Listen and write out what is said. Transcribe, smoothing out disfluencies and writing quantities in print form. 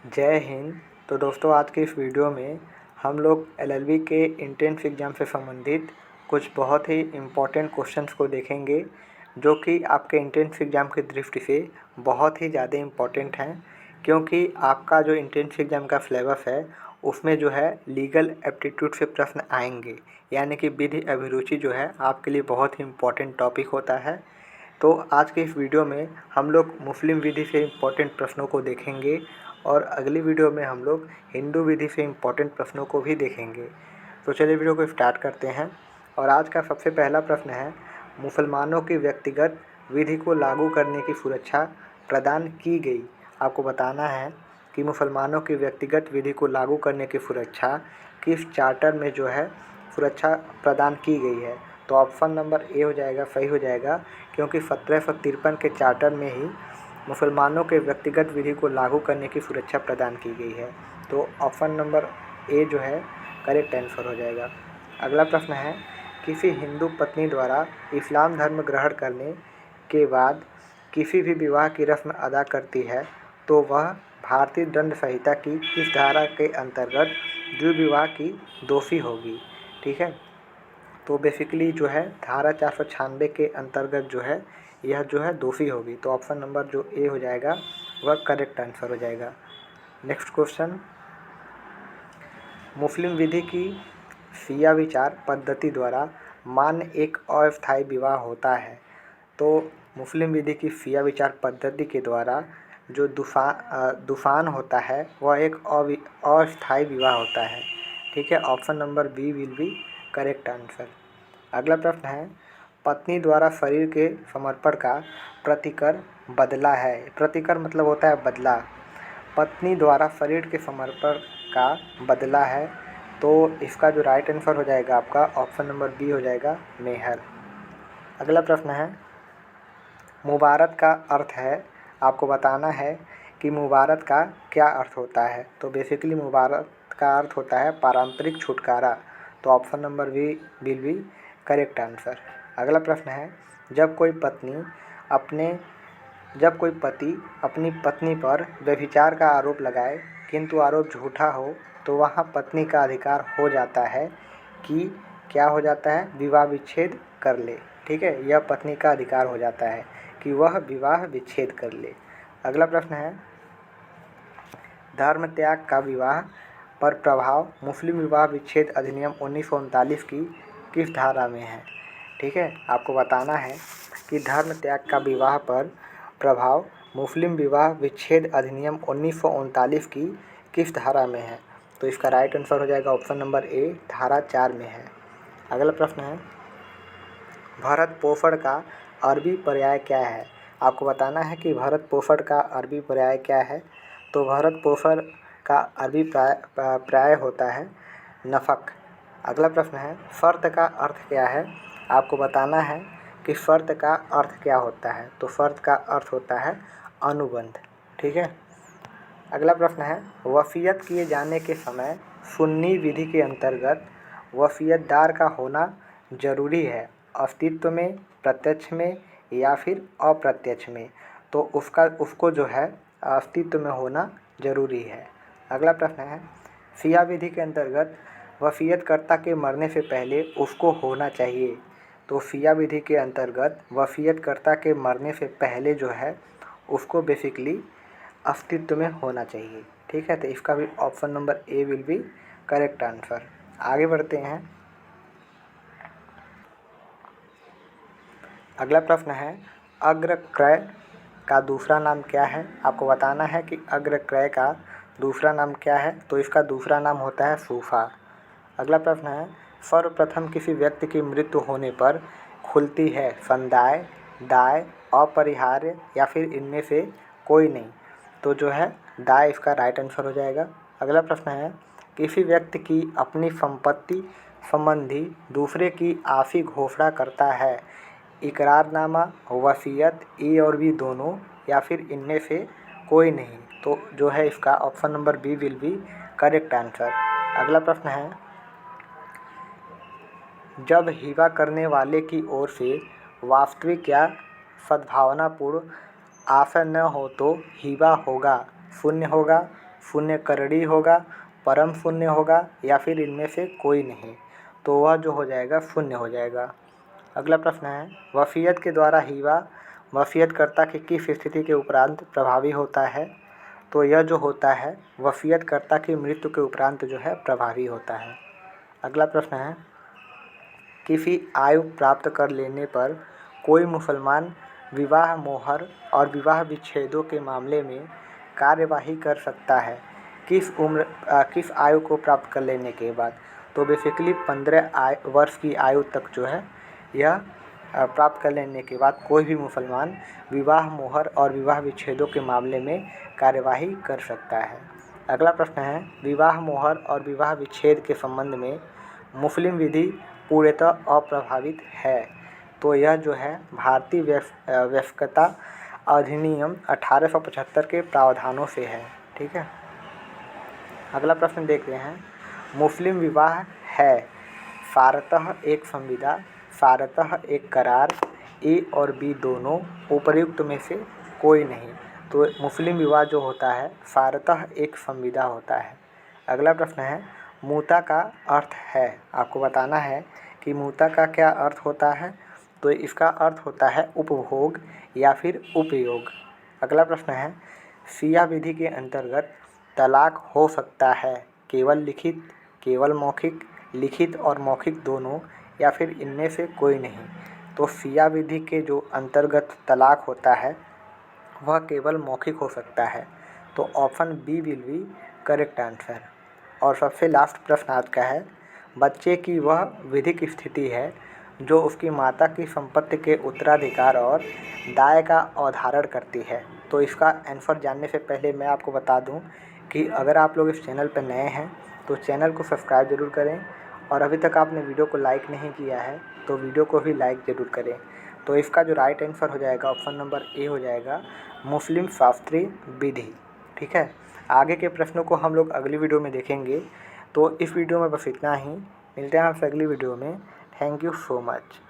जय हिंद। तो दोस्तों, आज के इस वीडियो में हम लोग एलएलबी के एंट्रेंस एग्ज़ाम से संबंधित कुछ बहुत ही इम्पोर्टेंट क्वेश्चंस को देखेंगे, जो कि आपके एंट्रेंस एग्ज़ाम की दृष्टि से बहुत ही ज़्यादा इम्पोर्टेंट हैं। क्योंकि आपका जो एंट्रेंस एग्ज़ाम का सिलेबस है उसमें जो है लीगल एप्टीट्यूड से प्रश्न आएंगे, यानी कि विधि अभिरुचि जो है आपके लिए बहुत ही इम्पोर्टेंट टॉपिक होता है। तो आज के इस वीडियो में हम लोग मुस्लिम विधि से इम्पोर्टेंट प्रश्नों को देखेंगे और अगली वीडियो में हम लोग हिंदू विधि से इम्पोर्टेंट प्रश्नों को भी देखेंगे। तो चलिए वीडियो को स्टार्ट करते हैं। और आज का सबसे पहला प्रश्न है, मुसलमानों की व्यक्तिगत विधि को लागू करने की सुरक्षा प्रदान की गई। आपको बताना है कि मुसलमानों की व्यक्तिगत विधि को लागू करने की सुरक्षा किस चार्टर में जो है सुरक्षा प्रदान की गई है। तो ऑप्शन नंबर ए हो जाएगा, सही हो जाएगा, क्योंकि 1753 के चार्टर में ही मुसलमानों के व्यक्तिगत विधि को लागू करने की सुरक्षा प्रदान की गई है। तो ऑप्शन नंबर ए जो है करेक्ट आंसर हो जाएगा। अगला प्रश्न है, किसी हिंदू पत्नी द्वारा इस्लाम धर्म ग्रहण करने के बाद किसी भी विवाह की रस्म अदा करती है तो वह भारतीय दंड संहिता की किस धारा के अंतर्गत द्विविवाह की दोषी होगी। ठीक है, तो बेसिकली जो है धारा 496 के अंतर्गत जो है यह जो है दोषी होगी। तो ऑप्शन नंबर जो ए हो जाएगा वह करेक्ट आंसर हो जाएगा। नेक्स्ट क्वेश्चन, मुस्लिम विधि की शिया विचार पद्धति द्वारा मान्य एक अस्थायी विवाह होता है। तो मुस्लिम विधि की शिया विचार पद्धति के द्वारा जो दुफान होता है वह एक अस्थायी विवाह होता है। ठीक है, option number B will be correct answer. अगला प्रश्न है, पत्नी द्वारा शरीर के समर्पण का प्रतिकर बदला है। प्रतिकर मतलब होता है बदला। पत्नी द्वारा शरीर के समर्पण का बदला है, तो इसका जो राइट आंसर हो जाएगा आपका ऑप्शन नंबर बी हो जाएगा, मेहर। अगला प्रश्न है, मुबारत का अर्थ है, आपको बताना है कि मुबारत का क्या अर्थ होता है। तो बेसिकली मुबारत का अर्थ होता है पारंपरिक छुटकारा। तो option number B will be correct answer. अगला प्रश्न है, जब कोई पति अपनी पत्नी पर व्यभिचार का आरोप लगाए किंतु आरोप झूठा हो तो वहाँ पत्नी का अधिकार हो जाता है कि क्या हो जाता है, विवाह विच्छेद कर ले। ठीक है, यह पत्नी का अधिकार हो जाता है कि वह विवाह विच्छेद कर ले। अगला प्रश्न है, धर्म त्याग का विवाह पर प्रभाव मुस्लिम विवाह विच्छेद अधिनियम 1939 की किस धारा में है। ठीक है, आपको बताना है कि धर्म त्याग का विवाह पर प्रभाव मुस्लिम विवाह विच्छेद अधिनियम 1939 की किस धारा में है। तो इसका राइट आंसर हो जाएगा ऑप्शन नंबर ए, धारा 4 में है। अगला प्रश्न है, भरत पोषण का अरबी पर्याय क्या है। आपको बताना है कि भरत पोषण का अरबी पर्याय क्या है। तो भरत पोषण का अरबी पर्याय होता है नफक। अगला प्रश्न है, शर्त का अर्थ क्या है। आपको बताना है कि शर्त का अर्थ क्या होता है। तो शर्त का अर्थ होता है अनुबंध। ठीक है। अगला प्रश्न है, वसीयत किए जाने के समय सुन्नी विधि के अंतर्गत वसीयतदार का होना जरूरी है, अस्तित्व में, प्रत्यक्ष में या फिर अप्रत्यक्ष में। तो उसको जो है अस्तित्व में होना जरूरी है। अगला प्रश्न है, शिया विधि के अंतर्गत वसीयतकर्ता के मरने से पहले उसको होना चाहिए। तो शिया विधि के अंतर्गत वसीयतकर्ता के मरने से पहले जो है उसको बेसिकली अस्तित्व में होना चाहिए। ठीक है, तो इसका भी option number A will be correct answer. आगे बढ़ते हैं। अगला प्रश्न है, अग्रक्रय का दूसरा नाम क्या है। आपको बताना है कि अग्रक्रय का दूसरा नाम क्या है। तो इसका दूसरा नाम होता है सूफा। अगला प्रश्न है, सर्वप्रथम किसी व्यक्ति की मृत्यु होने पर खुलती है संदाय, दाय, अपरिहार्य या फिर इनमें से कोई नहीं। तो जो है दाय इसका राइट आंसर हो जाएगा। अगला प्रश्न है, किसी व्यक्ति की अपनी संपत्ति संबंधी दूसरे की आशी घोषणा करता है, इकरारनामा, वसीयत, ए और बी दोनों या फिर इनमें से कोई नहीं। तो जो है इसका option number B will be correct answer. अगला प्रश्न है, जब हिबा करने वाले की ओर से वास्तविक या सद्भावनापूर्ण आशय न हो तो हिबा होगा शून्य होगा, शून्य करड़ी होगा, परम शून्य होगा या फिर इनमें से कोई नहीं, तो वह जो हो जाएगा शून्य हो जाएगा। अगला प्रश्न है, वसीयत के द्वारा हीबा वसीयतकर्ता की किस स्थिति के उपरांत प्रभावी होता है? तो यह जो होता है वसीयतकर्ता की मृत्यु के उपरांत जो है प्रभावी होता है। अगला प्रश्न है, किसी आयु प्राप्त कर लेने पर कोई मुसलमान विवाह मोहर और विवाह विच्छेदों के मामले में कार्यवाही कर सकता है किस आयु को प्राप्त कर लेने के बाद? तो बेसिकली 15 वर्ष की आयु तक जो है यह प्राप्त कर लेने के बाद कोई भी मुसलमान विवाह मोहर और विवाह विच्छेदों के मामले में कार्यवाही कर सकता है। अगला प्रश्न है, विवाह मोहर और विवाह विच्छेद के संबंध में मुस्लिम विधि पूर्णतः अप्रभावित है। तो यह जो है भारतीय वयस्कता अधिनियम 1875 के प्रावधानों से है। ठीक है। अगला प्रश्न देखते हैं, मुस्लिम विवाह है सारतः एक संविदा, सारतः एक करार, ए और बी दोनों, उपर्युक्त में से कोई नहीं। तो मुस्लिम विवाह जो होता है सारतः एक संविदा होता है। अगला प्रश्न है, मूता का अर्थ है, आपको बताना है कि मूता का क्या अर्थ होता है? तो इसका अर्थ होता है उपभोग या फिर उपयोग। अगला प्रश्न है, शिया विधि के अंतर्गत तलाक हो सकता है केवल लिखित, केवल मौखिक, लिखित और मौखिक दोनों या फिर इनमें से कोई नहीं। तो शिया विधि के जो अंतर्गत तलाक होता है वह केवल मौखिक हो सकता है। तो option B will be correct answer. और सबसे लास्ट प्रश्न आज का है, बच्चे की वह विधिक स्थिति है जो उसकी माता की संपत्ति के उत्तराधिकार और दाय का अवधारण करती है। तो इसका आंसर जानने से पहले मैं आपको बता दूं कि अगर आप लोग इस चैनल पर नए हैं तो चैनल को सब्सक्राइब ज़रूर करें, और अभी तक आपने वीडियो को लाइक नहीं किया है तो वीडियो को भी लाइक ज़रूर करें। तो इसका जो राइट आंसर हो जाएगा ऑप्शन नंबर ए हो जाएगा, मुस्लिम शास्त्रीय विधि। ठीक है। आगे के प्रश्नों को हम लोग अगली वीडियो में देखेंगे। तो इस वीडियो में बस इतना ही, मिलते हैं आपसे अगली वीडियो में। Thank you so much.